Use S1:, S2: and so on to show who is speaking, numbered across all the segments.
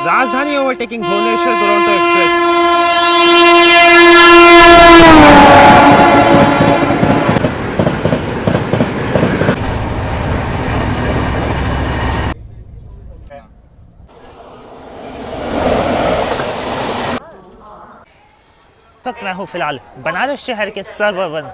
S1: राजधानी overtaking Bhubaneswar Duronto express. वक्त मैं हूँ फिलहाल बनारस शहर के सर्ववन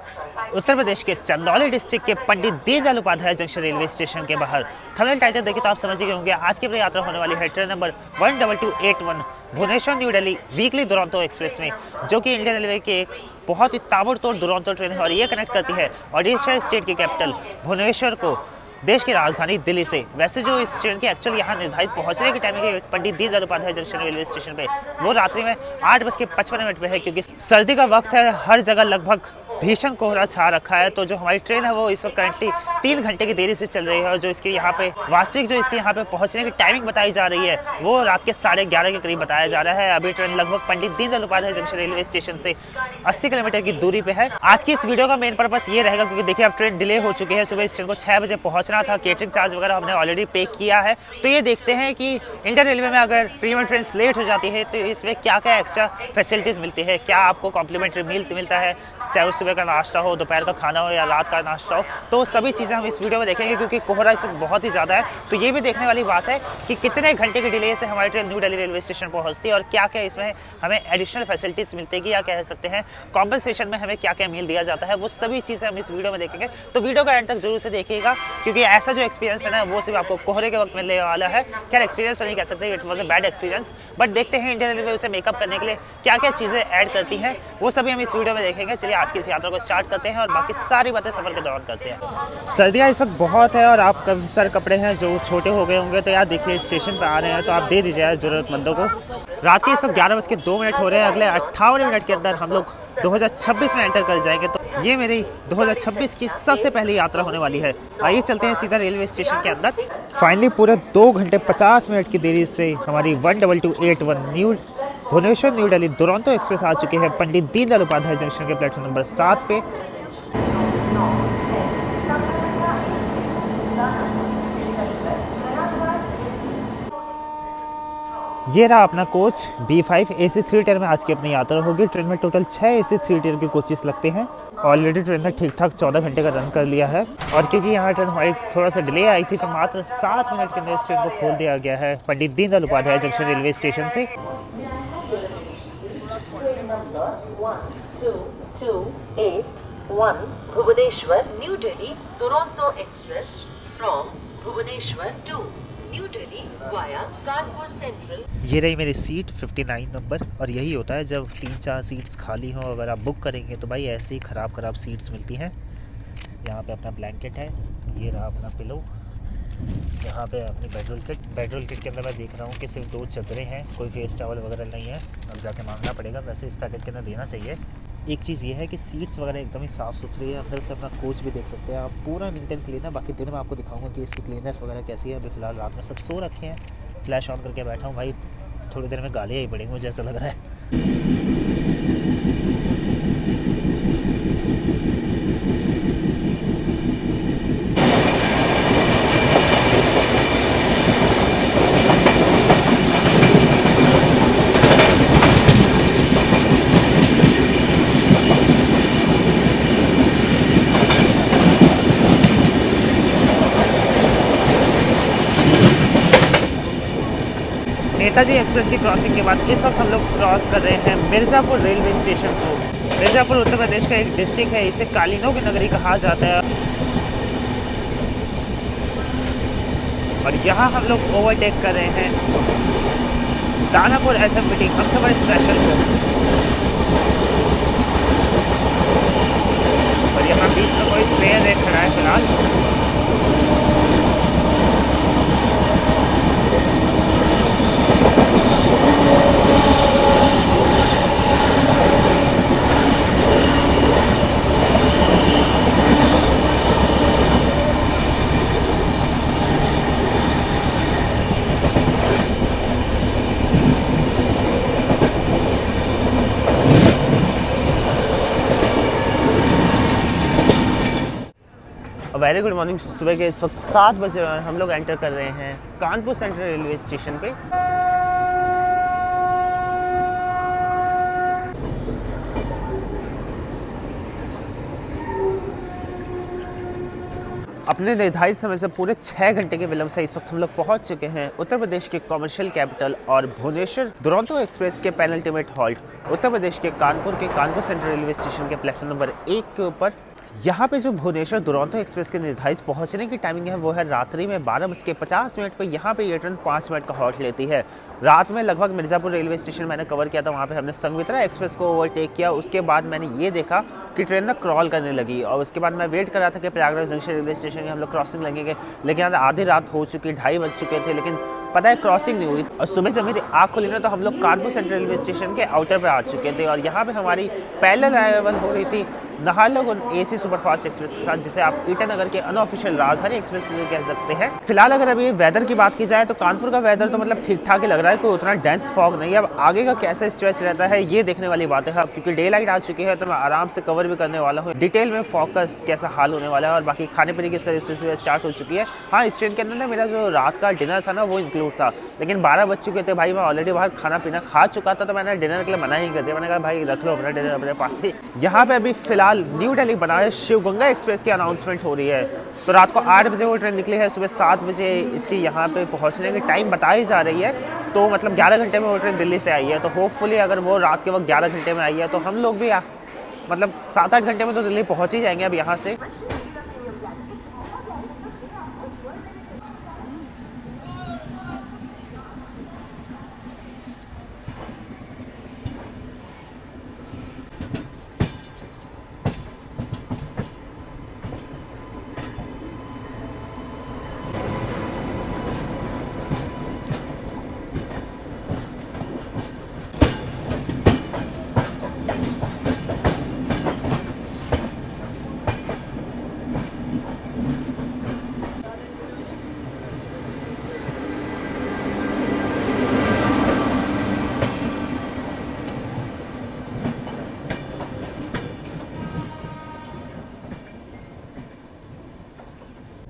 S1: उत्तर प्रदेश के चंदौली डिस्ट्रिक्ट के Pandit Deendayal Upadhyay junction railway station के बाहर। थंबनेल टाइटल देखिए तो आप समझ गए होंगे आज की अपनी यात्रा होने वाली है train number 12281 Bhubaneswar new Delhi weekly Duronto express में, जो कि इंडियन रेलवे की एक बहुत ही ताबड़तोड़ दुरंतो ट्रेन है और ये कनेक्ट करती है ओडिशा स्टेट की कैपिटल भुवनेश्वर को देश की राजधानी दिल्ली से। वैसे जो इस ट्रेन की एक्चुअल यहाँ निर्धारित पहुँचने की टाइमिंग है Pandit Deendayal Upadhyay junction railway station पे, वो रात्रि में 8:55 पे है, क्योंकि सर्दी का वक्त है। हर जगह लगभग भीषण कोहरा छा रखा है। तो जो हमारी ट्रेन है वो इस वक्त करंटली 3 घंटे की देरी से चल रही है और जो इसके यहाँ पे वास्तविक जो इसके यहाँ पे पहुँचने की टाइमिंग बताई जा रही है वो रात के 11:30 के करीब बताया जा रहा है। अभी ट्रेन लगभग Pandit Deendayal Upadhyay junction railway station से 80 किलोमीटर की दूरी पे है। आज की इस वीडियो का मेन पर्पस ये रहेगा क्योंकि देखिए अब ट्रेन डिले हो चुकी है। सुबह इस ट्रेन को 6 बजे पहुँचना था, केटरिंग चार्ज वगैरह हमने ऑलरेडी पे किया है। तो ये देखते हैं कि इंडियन रेलवे में अगर प्रीमियम ट्रेन लेट हो जाती है तो इसमें क्या क्या एक्स्ट्रा फैसिलिटीज़ मिलती है, क्या आपको कॉम्प्लीमेंट्री मील मिलता है, चाहे वो सुबह का नाश्ता हो, दोपहर का खाना हो या रात का नाश्ता हो। तो सभी चीज़ें हम इस वीडियो में देखेंगे क्योंकि कोहरा इस वक्त बहुत ही ज़्यादा है। तो ये भी देखने वाली बात है कि कितने घंटे के डिले से हमारी train new Delhi railway station पहुंचती है और क्या क्या इसमें हमें एडिशनल फैसिलिटीज़ मिलती है या कह सकते हैं कॉम्पनसेशन में हमें क्या क्या मील दिया जाता है। वो सभी चीज़ें हम इस वीडियो में देखेंगे। तो वीडियो का एंड तक जरूर से देखिएगा क्योंकि ऐसा जो एक्सपीरियंस है ना वो सिर्फ आपको कोहरे के वक्त मिलने वाला है। क्या एक्सपीरियंस तो नहीं कह सकते, it was a bad experience, but देखते हैं इंडियन रेलवे उसे मेकअप करने के लिए क्या क्या चीज़ें ऐड करती हैं, वो सभी हम इस वीडियो में देखेंगे। चलिए आज की इस यात्रा को स्टार्ट करते हैं और बाकी सारी बातें सफर के दौरान करते हैं। सर्दियाँ इस वक्त बहुत है और आप काफ़ी सारे कपड़े हैं जो छोटे हो गए होंगे, तो यार देखिए स्टेशन पर आ रहे हैं तो आप दे दीजिए ज़रूरतमंदों को। रात के इस वक्त 11:02 हो रहे हैं। अगले 58 मिनट के अंदर हम लोग 2026 में एंटर कर जाएंगे। तो ये मेरी 2026 की सबसे पहली यात्रा होने वाली है। आइए चलते हैं सीधा रेलवे स्टेशन के अंदर। फाइनली पूरे 2 घंटे 50 मिनट की देरी से हमारी 12281 भुवनेश्वर न्यू दिल्ली दुरंतो एक्सप्रेस आ चुकी है पंडित दीनदयाल उपाध्याय जंक्शन के प्लेटफॉर्म नंबर 7 पे। ये रहा अपना कोच B5 AC 3 टियर में आज की अपनी यात्रा होगी। ट्रेन में टोटल 6 AC 3 टियर के कोचेस लगते हैं। ऑलरेडी ट्रेन ने ठीक ठाक 14 घंटे का रन कर लिया है और क्योंकि यहाँ ट्रेन हमारी थोड़ा सा डिले आई थी तो मात्र 7 मिनट के अंदर इस ट्रेन को खोल दिया गया है Pandit Deendayal Upadhyay junction railway station से।
S2: 12281 Bhubaneswar new Delhi Duronto express from Bhubaneswar to New Delhi via Kanpur central.
S1: ये रही मेरी सीट 59 नंबर और यही होता है जब 3-4 सीट्स खाली हों। अगर आप बुक करेंगे तो भाई ऐसे ही ख़राब सीट्स मिलती हैं। यहाँ पे अपना ब्लैंकेट है, ये रहा अपना पिलो, यहाँ पे अपनी बेडरोल किट के अंदर मैं देख रहा हूँ कि सिर्फ 2 चादरें हैं, कोई फेस टॉवल वगैरह नहीं है। अब जाके मांगना पड़ेगा, वैसे इस पैकेट के अंदर देना चाहिए। एक चीज़ ये है कि सीट्स वगैरह एकदम ही साफ़ सुथरी है। अंदर से अपना कोच भी देख सकते हैं आप, पूरा नीट एंड क्लीन है। बाकी दिन में आपको दिखाऊंगा कि इसकी क्लीननेस वगैरह कैसी है। अभी फ़िलहाल रात में सब सो रखे हैं, फ्लैश ऑन करके बैठा हूँ भाई, थोड़ी देर में गालियाँ ही पड़ेंगी मुझे ऐसा लग रहा है। नेताजी एक्सप्रेस की क्रॉसिंग के बाद इस वक्त हम लोग क्रॉस कर रहे हैं मिर्ज़ापुर रेलवे स्टेशन को। मिर्ज़ापुर उत्तर प्रदेश का एक डिस्ट्रिक्ट है, इसे कालीनों की नगरी कहा जाता है और यहाँ हम लोग ओवरटेक कर रहे हैं दानापुर SMPT हमसफर स्पेशल को। और यहाँ बीच में कोई स्पेयर रेल खड़ा है फिलहाल। Very good morning. सुबह के इस वक्त 7 बज रहे हैं। हम लोग एंटर कर रहे हैं कानपुर सेंट्रल रेलवे स्टेशन पे। अपने निर्धारित समय से पूरे 6 घंटे के विलंब से इस वक्त हम लोग पहुंच चुके हैं उत्तर प्रदेश के कॉमर्शियल कैपिटल और भुवनेश्वर दुरंतो एक्सप्रेस के पेनल्टीमेट हॉल्ट उत्तर प्रदेश के कानपुर सेंट्रल रेलवे स्टेशन के प्लेटफॉर्म नंबर 1 के ऊपर। यहाँ पे जो भुवनेश्वर दुरंतो एक्सप्रेस के निर्धारित पहुंचने की टाइमिंग है वो है रात्रि में 12:50 पर। यहाँ पे ये ट्रेन 5 मिनट का हॉल्ट लेती है। रात में लगभग मिर्ज़ापुर रेलवे स्टेशन मैंने कवर किया था, वहाँ पे हमने संघमित्रा एक्सप्रेस को ओवरटेक किया। उसके बाद मैंने ये देखा कि ट्रेन ना क्रॉल करने लगी और उसके बाद मैं वेट कर रहा था कि प्रयागराज जंक्शन रेलवे स्टेशन के हम लोग क्रॉसिंग लगेंगे, लेकिन यार आधी रात हो चुकी, 2:30 बज चुके थे, लेकिन पता है क्रॉसिंग नहीं हुई। और सुबह जब मेरी आँख खुली ना तो हम लोग कानपुर सेंट्रल रेलवे स्टेशन के आउटर पे आ चुके थे और यहाँ पे हमारी पैरेलल अराइवल हो रही थी नाहरलगुन एसी सुपरफास्ट एक्सप्रेस के साथ, जिसे आप ईटानगर के अनऑफिशियल राजधानी एक्सप्रेस कह सकते हैं। फिलहाल अगर अभी वेदर की बात की जाए तो कानपुर का वेदर तो मतलब ठीक ठाक ही लग रहा है, कोई उतना डेंस फॉग नहीं है। अब आगे का कैसा स्ट्रेच रहता है ये देखने वाली बात है, क्योंकि डे लाइट आ चुकी है तो मैं आराम से कवर भी करने वाला हूँ डिटेल में फॉग का कैसा हाल होने वाला है। और बाकी खाने पीने की सर्विस स्टार्ट हो चुकी है। हाँ, इस ट्रेन के अंदर ना मेरा जो रात का डिनर था ना वो इंक्लूड था, लेकिन 12 बज चुके थे भाई, मैं ऑलरेडी बाहर खाना पीना खा चुका था तो मैंने डिनर के लिए मना ही कर दिया। मैंने कहा भाई रख लो अपना डिनर अपने पास ही। यहाँ पे अभी फिलहाल न्यू दिल्ली बनारस शिवगंगा एक्सप्रेस की अनाउंसमेंट हो रही है। तो रात को 8 बजे वो ट्रेन निकली है, सुबह 7 बजे इसकी यहाँ पे पहुँचने की टाइम बताई जा रही है। तो मतलब 11 घंटे में वो ट्रेन दिल्ली से आई है। तो होपफुली अगर वो रात के वक्त 11 घंटे में आई है तो हम लोग भी मतलब 7-8 घंटे में तो दिल्ली पहुँच ही जाएंगे अब यहाँ से।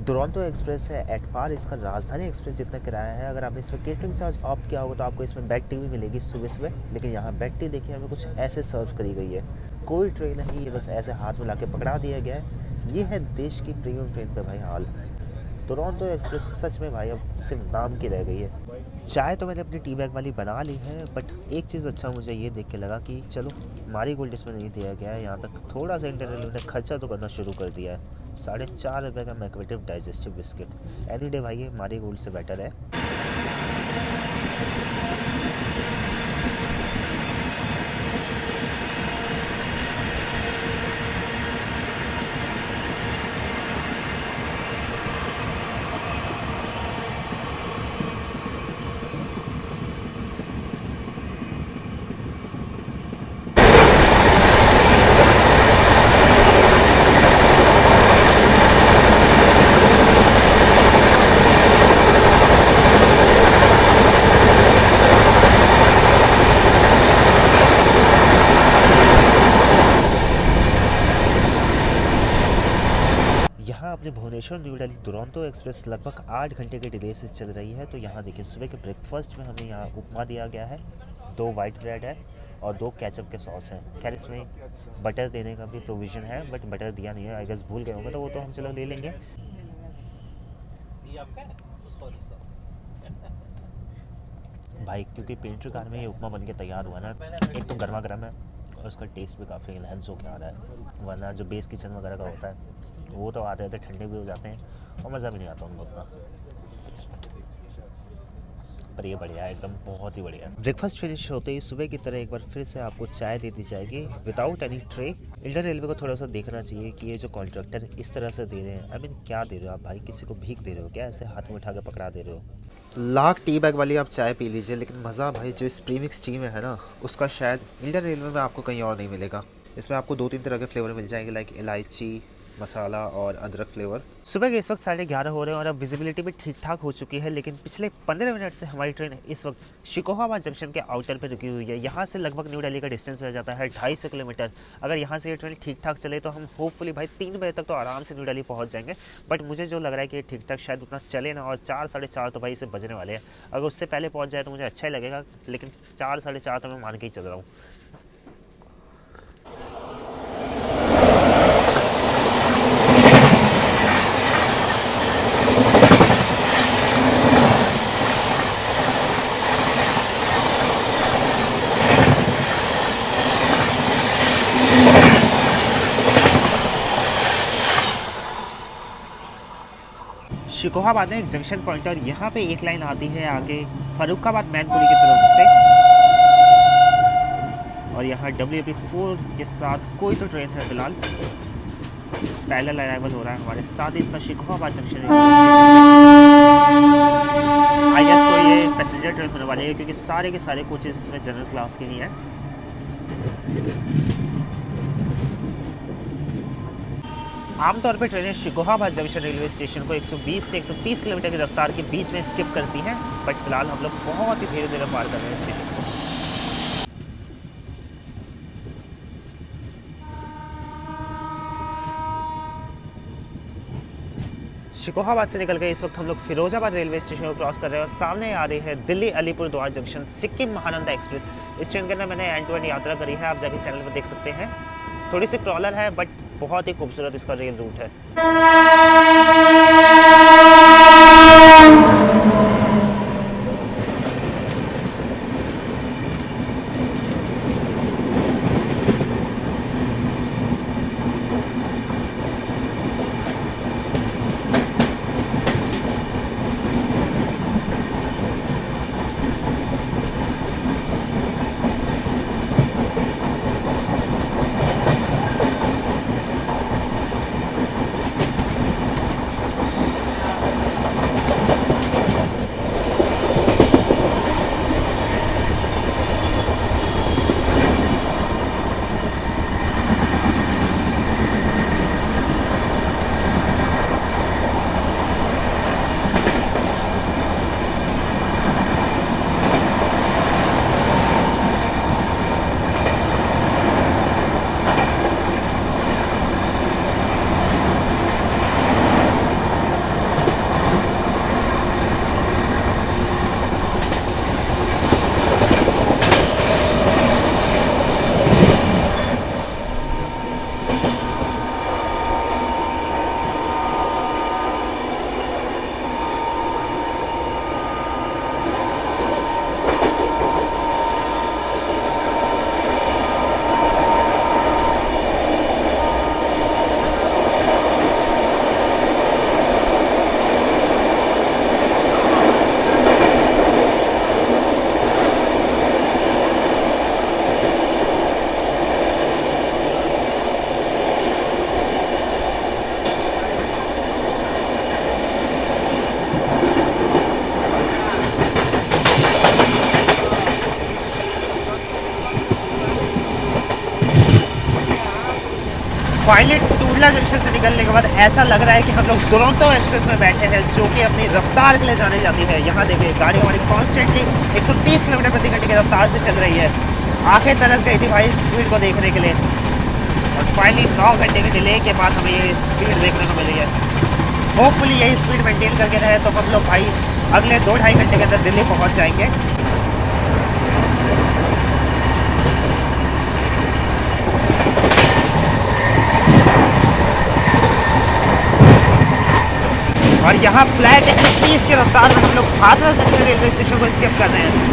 S1: दुरंतो एक्सप्रेस है एट पार इसका राजधानी एक्सप्रेस जितना किराया है। अगर आपने इसमें केटरिंग चार्ज ऑप्ट किया होगा तो आपको इसमें बेड टी भी मिलेगी सुबह सुबह, लेकिन यहाँ बेड टी देखिए हमें कुछ ऐसे सर्व करी गई है। कोई ट्रेन नहीं, ये बस ऐसे हाथ में ला के पकड़ा दिया गया है। ये है देश की प्रीमियम ट्रेन पे भाई हाल। दुरंतो एक्सप्रेस सच में भाई अब सिर्फ नाम की रह गई है। चाय तो मैंने अपनी टी बैग वाली बना ली है, बट एक चीज़ अच्छा मुझे ये देख के लगा कि चलो मारी गोल्ड इसमें नहीं दिया गया है। यहाँ पे थोड़ा सा इंटरनेट ने खर्चा तो करना शुरू कर दिया है। 4.5 रुपये का मैकवेटिव डाइजेस्टिव बिस्किट एनी डे भाई ये मारी गोल्ड से बेटर है। अपने भुवनेश्वर न्यू दिल्ली दुरंतो एक्सप्रेस लगभग 8 घंटे के डिले से चल रही है। तो यहाँ देखिए सुबह के ब्रेकफास्ट में हमें यहाँ उपमा दिया गया है, 2 वाइट ब्रेड है और 2 केचप के सॉस हैं। खैर इसमें बटर देने का भी प्रोविज़न है, बट बटर दिया नहीं है, आई गेस भूल गए होंगे, तो वो तो हम चलो ले लेंगे। भाई क्योंकि पेंट्री कार में ये उपमा बन के तैयार हुआ ना, एक तो गर्मा गर्म है और उसका टेस्ट भी काफ़ी इनहेंस हो के आ रहा है। वरना जो बेस किचन वगैरह का होता है वो तो आते आते ठंडे भी हो जाते हैं और मज़ा भी नहीं आता उनको उतना। पर ये बढ़िया है एकदम, बहुत ही बढ़िया। ब्रेकफास्ट फिनिश होते ही सुबह की तरह एक बार फिर से आपको चाय दे दी जाएगी without any tray. Indian railway को थोड़ा सा देखना चाहिए कि ये जो कॉन्ट्रैक्टर इस तरह से दे रहे हैं, आई मीन क्या दे रहे हो आप भाई? किसी को भीख दे रहे हो क्या? ऐसे हाथ में उठा के पकड़ा दे रहे हो? लाख टी बैग वाली आप चाय पी लीजिए, लेकिन मज़ा भाई जो इस प्रीमिक्स टी में है ना, उसका शायद इंडियन रेलवे में आपको कहीं और नहीं मिलेगा। इसमें आपको 2-3 तरह के फ्लेवर मिल जाएंगे, लाइक इलायची, मसाला और अदरक फ्लेवर। सुबह के इस वक्त 11:30 हो रहे हैं और अब विजिबिलिटी भी ठीक ठाक हो चुकी है, लेकिन पिछले 15 मिनट से हमारी ट्रेन इस वक्त शिकोहाबाद जंक्शन के आउटर पे रुकी हुई है। यहाँ से लगभग न्यू दिल्ली का डिस्टेंस रह जाता है 250 किलोमीटर। अगर यहाँ से ये ट्रेन ठीक ठाक चले तो हम होपफुली भाई 3 बजे तक तो आराम से न्यू दिल्ली पहुँच जाएंगे। बट मुझे जो लग रहा है कि ये ठीक ठाक शायद उतना चले ना, और 4-4:30 तो भाई इसे बजने वाले हैं। अगर उससे पहले पहुँच जाए तो मुझे अच्छा ही लगेगा, लेकिन 4-4:30 तो मैं मान के ही चल रहा हूँ। शिकोहाबाद में एक जंक्शन पॉइंट और यहाँ पे एक लाइन आती है आगे फर्रुखाबाद मैनपुरी की तरफ से, और यहाँ WP4 के साथ कोई तो ट्रेन है फिलहाल, पैरेलल अराइवल हो रहा है हमारे साथ ही इसका शिकोहाबाद जंक्शन। आई गेस कोई ये पैसेंजर ट्रेन होने वाली है क्योंकि सारे के सारे कोचेस इसमें जनरल क्लास के ही हैं। आमतौर पर ट्रेनें शिकोहाबाद जंक्शन रेलवे स्टेशन को 120 से 130 किलोमीटर की रफ्तार के बीच में स्किप करती हैं, बट फिलहाल हम लोग बहुत ही धीरे धीरे पार कर रहे हैं स्टेशन को। शिकोहाबाद से निकल के इस वक्त हम लोग फिरोजाबाद रेलवे स्टेशन को क्रॉस कर रहे हैं और सामने आ रही है दिल्ली अलीपुरद्वार जंक्शन सिक्किम महानंदा एक्सप्रेस। इस ट्रेन के अंदर मैंने एंड टू एंड यात्रा करी है, आप जाके चैनल पर देख सकते हैं। थोड़ी सी क्रॉलर है बट बहुत ही खूबसूरत इसका रेल रूट है। फाइनली टूडला जंक्शन से निकलने के बाद ऐसा लग रहा है कि हम लोग दुरंतो एक्सप्रेस में बैठे हैं, जो कि अपनी रफ्तार के लिए जानी जाती है। यहाँ देखिए गाड़ी हमारी कॉन्स्टेंटली 130 किलोमीटर प्रति घंटे की रफ्तार से चल रही है। आंखें तरस गई थी भाई स्पीड को देखने के लिए, और फाइनली 9 घंटे के डिले के बाद हमें ये स्पीड देखने को मिल रही है। होपफुली यही स्पीड मेंटेन करके रहे तो हम लोग भाई अगले 2-2.5 घंटे के अंदर दिल्ली पहुँच जाएंगे। और यहाँ फ्लैट 130 की रफ्तार में हम लोग हाथरस जंक्शन रेलवे स्टेशन को स्किप कर रहे हैं।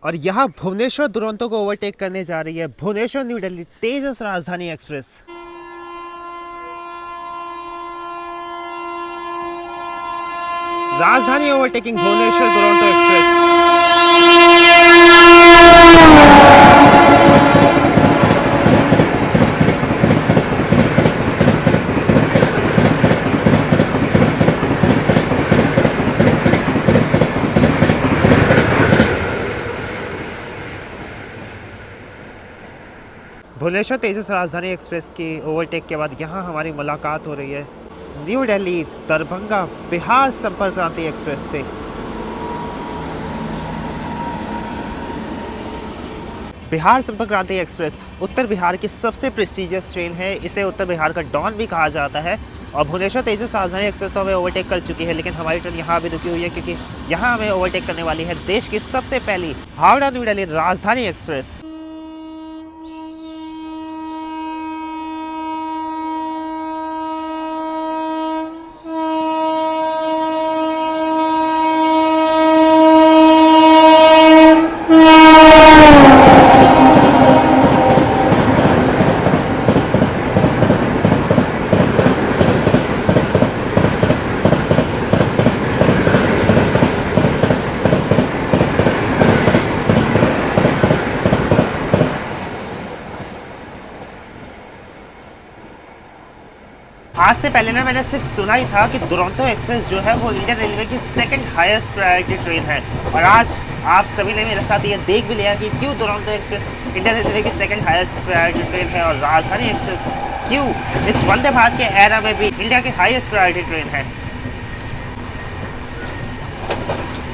S1: और यहाँ भुवनेश्वर दुरंतो को ओवरटेक करने जा रही है भुवनेश्वर न्यू दिल्ली तेजस राजधानी एक्सप्रेस। राजधानी ओवरटेकिंग भुवनेश्वर दुरंतो एक्सप्रेस। भुवनेश्वर तेजस राजधानी एक्सप्रेस की ओवरटेक के बाद यहाँ हमारी मुलाकात हो रही है न्यू दिल्ली दरभंगा बिहार संपर्क क्रांति एक्सप्रेस से। बिहार संपर्क क्रांति एक्सप्रेस उत्तर बिहार की सबसे प्रेस्टिजियस ट्रेन है। इसे उत्तर बिहार का डॉन भी कहा जाता है। और भुवनेश्वर तेजस राजधानी एक्सप्रेस तो हमें ओवरटेक कर चुकी है, लेकिन हमारी ट्रेन यहाँ भी रुकी हुई है क्योंकि यहाँ हमें ओवरटेक करने वाली है देश की सबसे पहली हावड़ा न्यू दिल्ली राजधानी एक्सप्रेस। आज से पहले ना मैंने सिर्फ सुना ही था कि दुरंतो एक्सप्रेस जो है वो इंडियन रेलवे की सेकंड हाईएस्ट प्रायोरिटी ट्रेन है। और आज आप सभी ने मेरे साथ ये देख भी लिया कि क्यों दुरंतो एक्सप्रेस इंडियन रेलवे की सेकंड हाईएस्ट प्रायोरिटी ट्रेन है और राजधानी एक्सप्रेस क्यों इस वंदे भारत के एरा में भी इंडिया की हाईएस्ट प्रायोरिटी ट्रेन है।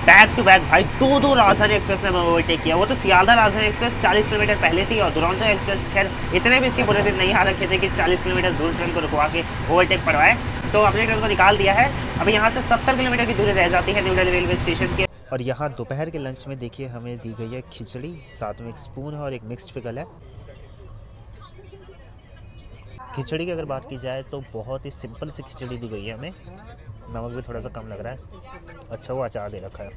S1: बैक टू बैक भाई दो राजधानी एक्सप्रेस ने ओवरटेक किया। वो तो सियालदह राजधानी एक्सप्रेस 40 किलोमीटर पहले थी और दुरंतो एक्सप्रेस खैर इतने भी इसके बुरे दिन नहीं आ रखे थे कि 40 किलोमीटर दूर ट्रेन को रुकवा के ओवरटेक करवाए। तो अपनी ट्रेन को निकाल दिया है। अभी यहाँ से 70 किलोमीटर की दूरी रह जाती है न्यू दिल्ली रेलवे स्टेशन के। और यहाँ दोपहर के लंच में देखिए हमें दी गई है खिचड़ी, साथ में एक स्पून है और एक मिक्स्ड पिकल है। खिचड़ी की अगर बात की जाए तो बहुत ही सिंपल सी खिचड़ी दी गई है हमें। नमक भी थोड़ा सा कम लग रहा है। अच्छा वो अचार दे रखा है।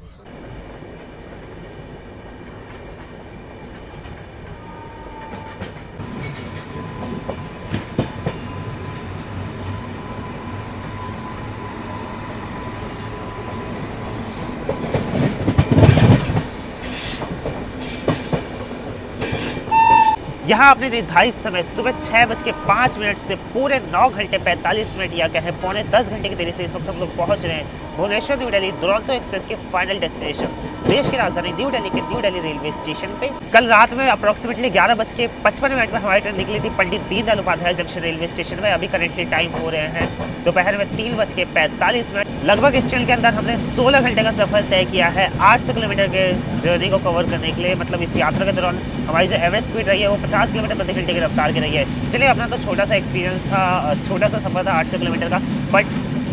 S1: यहाँ अपने निर्धारित समय सुबह 6:05 से पूरे 9 घंटे 45 मिनट या कहें पौने 10 घंटे की देरी से इस वक्त हम लोग पहुँच रहे हैं भुवनेश्वर न्यू दिल्ली दुरंतो एक्सप्रेस के फाइनल डेस्टिनेशन देश की राजधानी न्यू दिल्ली के न्यू दिल्ली रेलवे स्टेशन पे। कल रात में अप्रॉक्सीमेटली 11:55 में हमारी ट्रेन निकली थी Pandit Deendayal Upadhyay junction railway station में। अभी करेंटली टाइम हो रहे हैं दोपहर में 3:45। लगभग इस ट्रेन के अंदर हमने 16 घंटे का सफर तय किया है 800 किलोमीटर के जर्नी को कवर करने के लिए। मतलब इस यात्रा के दौरान हमारी जो एवरेज स्पीड रही है वो 50 किलोमीटर प्रति घंटे की रफ्तार की रही है। चलिए अपना तो छोटा सा एक्सपीरियंस था, छोटा सा सफर था 800 किलोमीटर का। बट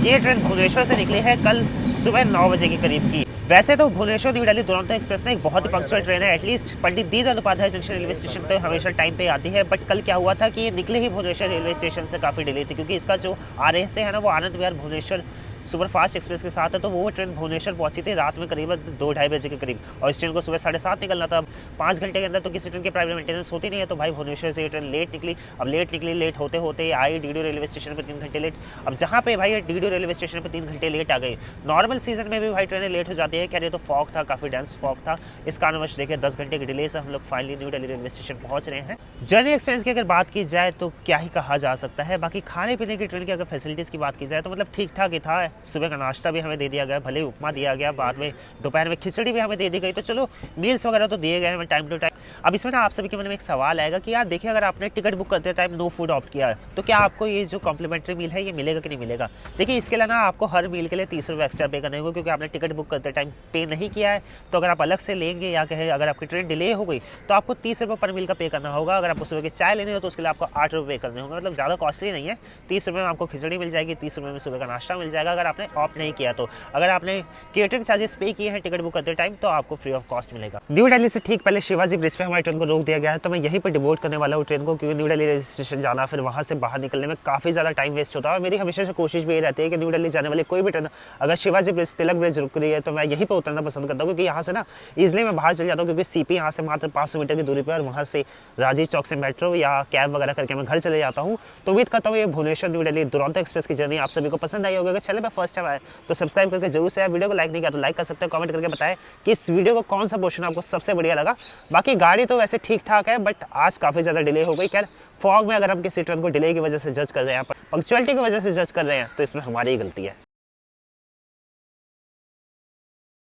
S1: ये ट्रेन भुवनेश्वर से निकली है कल सुबह 9 बजे के करीब की। वैसे तो भुवनेश्वर न्यू दिल्ली दुरंतो एक्सप्रेस ना एक बहुत ही पंक्चुअल ट्रेन है। At least Pandit Deendayal Upadhyay junction railway station पे हमेशा टाइम पे आती है। बट कल क्या हुआ था कि ये निकले ही भुवनेश्वर रेलवे स्टेशन से काफ़ी डिले थी क्योंकि इसका जो RSA है ना वो आनंद विहार भुवनेश्वर सुपरफास्ट एक्सप्रेस के साथ है। तो वो ट्रेन भुवनेश्वर पहुंची थी रात में करीब 2-2:30 बजे के करीब और इस ट्रेन को सुबह 7:30 निकलना था। 5 घंटे के अंदर तो किसी ट्रेन की प्राइवेट मेंटेनेंस होती नहीं है। तो भाई भुवनेश्वर से ये ट्रेन लेट निकली। अब लेट होते होते आई DDO रेलवे स्टेशन पर 3 घंटे लेट। अब जहाँ पे भाई DDO रेलवे स्टेशन पर 3 घंटे लेट आ गई। नॉर्मल सीजन में भी भाई ट्रेनें लेट हो जाती है। क्या ये तो फॉग था, काफ़ी डेंस फॉग था। इस कारणवश देखिए 10 घंटे के डिले से हम लोग finally new Delhi railway station पहुँच रहे हैं। जर्नी एक्सपीरियंस की अगर बात की जाए तो क्या ही कहा जा सकता है। बाकी खाने पीने की ट्रेन की अगर फैसिलिटीज़ की बात की जाए तो मतलब ठीक ठाक ही था। सुबह का नाश्ता भी हमें दे दिया गया, भले उपमा दिया गया, बाद में दोपहर में खिचड़ी भी हमें दे दी गई। तो चलो मील्स वगैरह तो दिए गए हमें टाइम टू टाइम। अब इसमें ना आप सभी के मन में एक सवाल आएगा कि यार देखिए अगर आपने टिकट बुक करते टाइम नो फूड ऑप्ट किया है तो क्या आपको ये जो कॉम्प्लीमेंट्री मील है ये मिलेगा कि नहीं मिलेगा। देखिए इसके लिए ना आपको हर मील के लिए 30 रुपये एक्स्ट्रा पे करने होंगे क्योंकि आपने टिकट बुक करते टाइम पे नहीं किया है। तो अगर आप अलग से लेंगे या कहे अगर आपकी ट्रेन डिले हो गई तो आपको 30 रुपये पर मील का पे करना होगा। अगर आपको सुबह की चाय लेनी हो तो उसके लिए आपको 8 रुपये पे करने होंगे। मतलब ज़्यादा कॉस्टली नहीं है। 30 रुपये में आपको खिचड़ी मिल जाएगी, 30 रुपये में सुबह का नाश्ता मिल जाएगा अगर आपने ऑप्ट नहीं किया तो। अगर आपने केटरिंग चार्जेस पे किए हैं टिकट बुक करते टाइम तो आपको फ्री ऑफ कॉस्ट मिलेगा। न्यू दिल्ली से ठीक पहले शिवाजी ब्रिज पे हमारी ट्रेन को रोक दिया गया है। तो मैं यहीं पर डिबोर्ड करने वाला हूँ ट्रेन को क्योंकि न्यू दिल्ली रेलवे स्टेशन जाना फिर वहाँ से बाहर निकलने में काफ़ी ज़्यादा टाइम वेस्ट होता है। और मेरी हमेशा से कोशिश भी ये रहती है कि न्यू दिल्ली जाने वाली कोई भी ट्रेन अगर शिवाजी ब्रिज तिलक ब्रिज रुक रही है तो मैं यहीं पर उतरना पसंद करता हूँ क्योंकि यहाँ से ना ईजिली मैं बाहर चल जाता हूँ क्योंकि CP यहाँ से मात्र 500 मीटर की दूरी पर और वहाँ से राजीव चौक से मेट्रो या कैब वगैरह करके मैं घर चले जाता हूँ। तो उम्मीद करता हूँ ये भुवनेश्वर न्यू दिल्ली दुरंतो एक्सप्रेस की जर्नी आप सभी को पसंद आई होगी। अगर चैनल पर फर्स्ट टाइम आए तो सब्सक्राइब करके जरूर से आए। वीडियो को लाइक नहीं किया तो लाइक कर सकते हो, कमेंट करके बताएं कि इस वीडियो को कौन सा पोर्शन आपको सबसे बढ़िया लगा। बाकी गाड़ी तो वैसे ठीक ठाक है, बट आज काफ़ी ज़्यादा डिले हो गई। खैर फॉग में अगर हम किसी ट्रेन को डिले की वजह से जज कर रहे हैं, पंक्चुअलिटी की वजह से जज कर रहे हैं, तो इसमें हमारी ही गलती है।